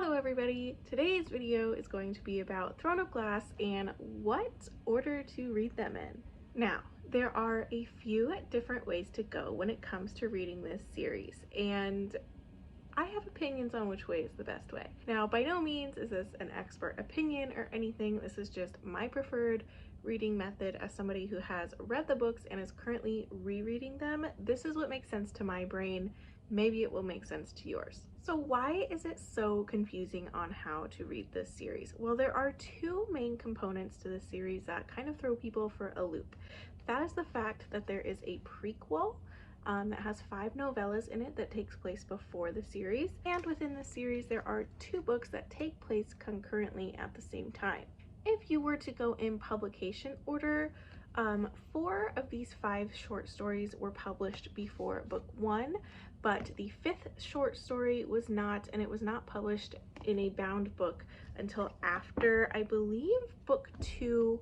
Hello everybody! Today's video is going to be about Throne of Glass and what order to read them in. Now, there are a few different ways to go when it comes to reading this series, and I have opinions on which way is the best way. Now, by no means is this an expert opinion or anything. This is just my preferred reading method as somebody who has read the books and is currently rereading them. This is what makes sense to my brain. Maybe it will make sense to yours. So why is it so confusing on how to read this series? Well, there are two main components to this series that kind of throw people for a loop. That is the fact that there is a prequel that has 5 novellas in it that takes place before the series, and within the series there are 2 books that take place concurrently at the same time. If you were to go in publication order, 4 of these 5 short stories were published before book 1, but the 5th short story was not, and it was not published in a bound book until after, I believe, book 2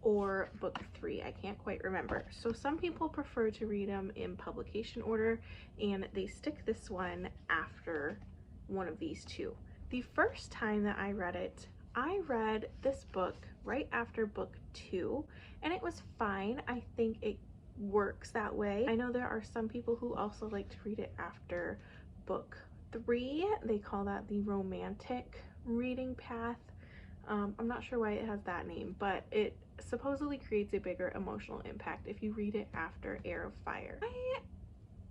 or book 3. I can't quite remember. So some people prefer to read them in publication order, and they stick this one after one of these 2. The first time that I read this book right after book 2, and it was fine. I think it works that way. I know there are some people who also like to read it after book 3. They call that the romantic reading path. I'm not sure why it has that name, but it supposedly creates a bigger emotional impact if you read it after Heir of Fire. I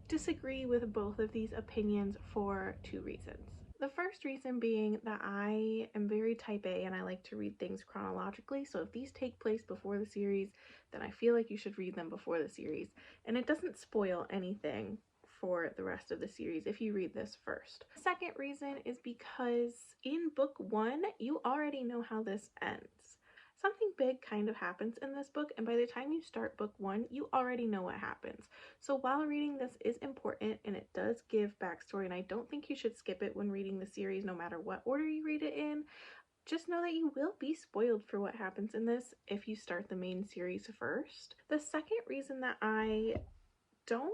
disagree with both of these opinions for 2 reasons. The first reason being that I am very type A and I like to read things chronologically, so if these take place before the series, then I feel like you should read them before the series, and it doesn't spoil anything for the rest of the series if you read this first. The second reason is because in book 1, you already know how this ends. Something big kind of happens in this book, and by the time you start book 1, you already know what happens. So while reading this is important and it does give backstory, and I don't think you should skip it when reading the series no matter what order you read it in, just know that you will be spoiled for what happens in this if you start the main series first. The second reason that I don't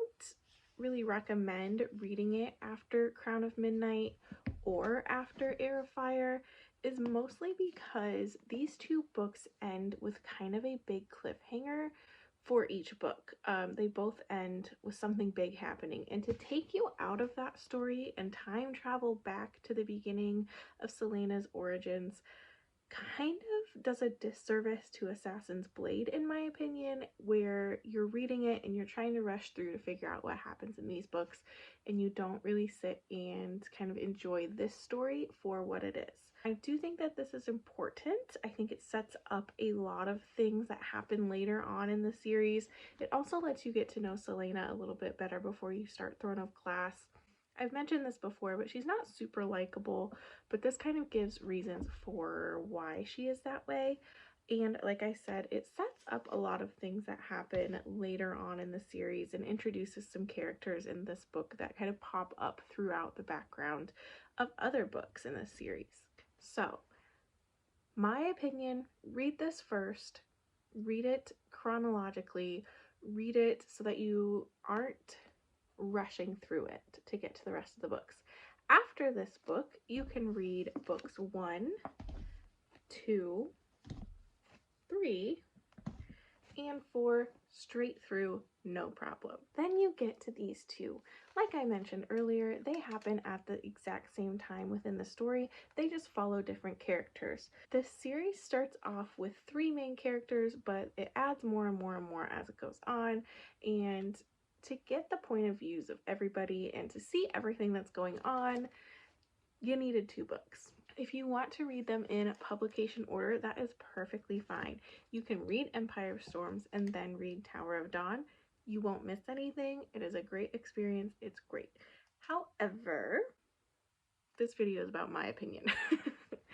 really recommend reading it after Crown of Midnight or after Heir of Fire is mostly because these 2 books end with kind of a big cliffhanger for each book. They both end with something big happening, and to take you out of that story and time travel back to the beginning of Celaena's origins kind of does a disservice to Assassin's Blade, in my opinion, where you're reading it and you're trying to rush through to figure out what happens in these books, and you don't really sit and kind of enjoy this story for what it is. I do think that this is important. I think it sets up a lot of things that happen later on in the series. It also lets you get to know Celaena a little bit better before you start Throne of Glass. I've mentioned this before, but she's not super likable, but this kind of gives reasons for why she is that way. And like I said, it sets up a lot of things that happen later on in the series and introduces some characters in this book that kind of pop up throughout the background of other books in this series. So, my opinion, read this first, read it chronologically, read it so that you aren't rushing through it to get to the rest of the books. After this book, you can read books 1, 2, 3, and 4 straight through, no problem. Then you get to these 2. Like I mentioned earlier, they happen at the exact same time within the story. They just follow different characters. This series starts off with 3 main characters, but it adds more and more and more as it goes on, and to get the point of views of everybody and to see everything that's going on, you needed 2 books. If you want to read them in publication order, that is perfectly fine. You can read Empire of Storms and then read Tower of Dawn. You won't miss anything. It is a great experience. It's great. However, this video is about my opinion.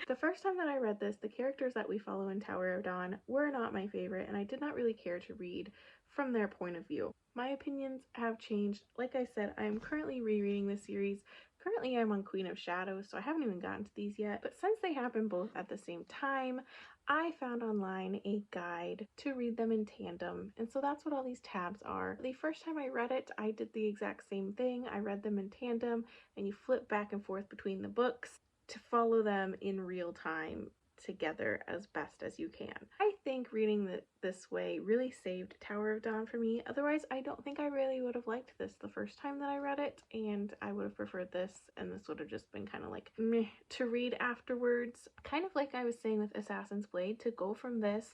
The first time that I read this, the characters that we follow in Tower of Dawn were not my favorite, and I did not really care to read from their point of view. My opinions have changed. Like I said, I am currently rereading this series. Currently I'm on Queen of Shadows, so I haven't even gotten to these yet, but since they happen both at the same time, I found online a guide to read them in tandem, and so that's what all these tabs are. The first time I read it, I did the exact same thing. I read them in tandem, and you flip back and forth between the books to follow them in real time together as best as you can. I think reading this way really saved Tower of Dawn for me. Otherwise, I don't think I really would have liked this the first time that I read it, and I would have preferred this, and this would have just been kind of like meh to read afterwards. Kind of like I was saying with Assassin's Blade, to go from this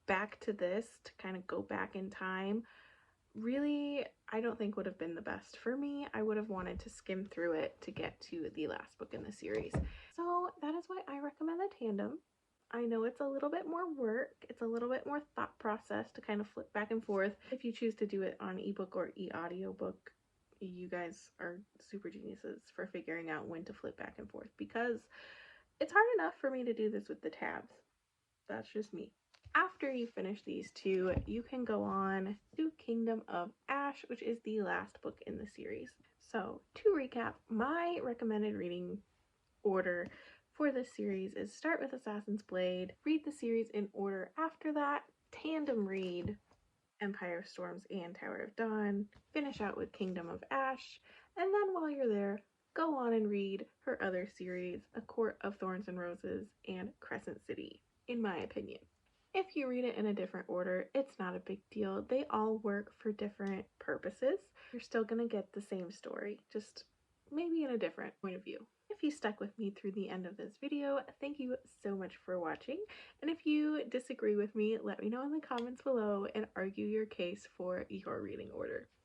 back to this, to kind of go back in time, really I don't think would have been the best for me. I would have wanted to skim through it to get to the last book in the series. So that is why I recommend the tandem. I know it's a little bit more work, it's a little bit more thought process to kind of flip back and forth. If you choose to do it on ebook or e-audiobook, you guys are super geniuses for figuring out when to flip back and forth, because it's hard enough for me to do this with the tabs. That's just me. After you finish these two, you can go on to Kingdom of Ash, which is the last book in the series. So to recap, my recommended reading order for this series is start with Assassin's Blade, read the series in order after that, tandem read Empire of Storms and Tower of Dawn, finish out with Kingdom of Ash, and then while you're there, go on and read her other series, A Court of Thorns and Roses and Crescent City, in my opinion. If you read it in a different order, it's not a big deal. They all work for different purposes. You're still gonna get the same story, just maybe in a different point of view. If you stuck with me through the end of this video, thank you so much for watching. And if you disagree with me, let me know in the comments below and argue your case for your reading order.